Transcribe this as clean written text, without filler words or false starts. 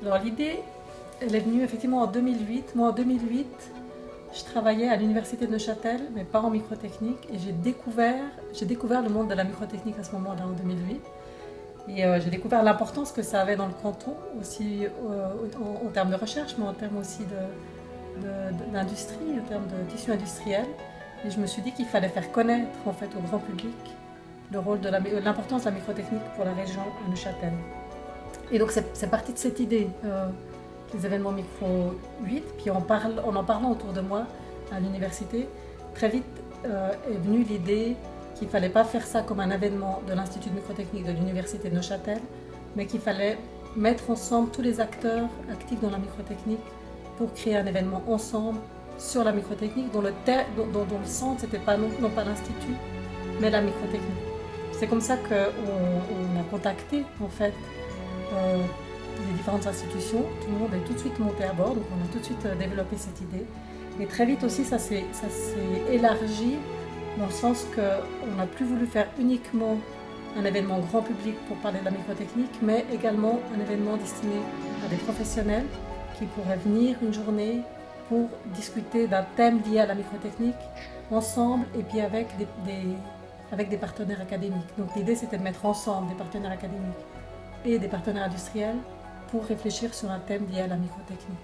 Alors l'idée, elle est venue effectivement en 2008. Moi en 2008, je travaillais à l'université de Neuchâtel, mais pas en microtechnique, et j'ai découvert le monde de la microtechnique à ce moment-là en 2008. Et j'ai découvert l'importance que ça avait dans le canton, aussi en termes de recherche, mais en termes aussi d'industrie, en termes de tissu industriel. Et je me suis dit qu'il fallait faire connaître en fait au grand public l'importance de la microtechnique pour la région à Neuchâtel. Et donc c'est parti de cette idée, les événements micro 8, puis en en parlant autour de moi à l'université, très vite est venue l'idée qu'il ne fallait pas faire ça comme un événement de l'Institut de microtechnique de l'université de Neuchâtel, mais qu'il fallait mettre ensemble tous les acteurs actifs dans la microtechnique pour créer un événement ensemble sur la microtechnique dont le centre c'était pas non pas l'institut mais la microtechnique. C'est comme ça qu'on a contacté en fait euh, les différentes institutions. Tout le monde est tout de suite monté à bord, donc on a tout de suite développé cette idée. Et très vite aussi ça s'est élargi dans le sens qu'on n'a plus voulu faire uniquement un événement grand public pour parler de la microtechnique, mais également un événement destiné à des professionnels qui pourraient venir une journée pour discuter d'un thème lié à la microtechnique ensemble et puis avec des partenaires académiques. Donc l'idée c'était de mettre ensemble des partenaires académiques et des partenaires industriels pour réfléchir sur un thème lié à la microtechnique.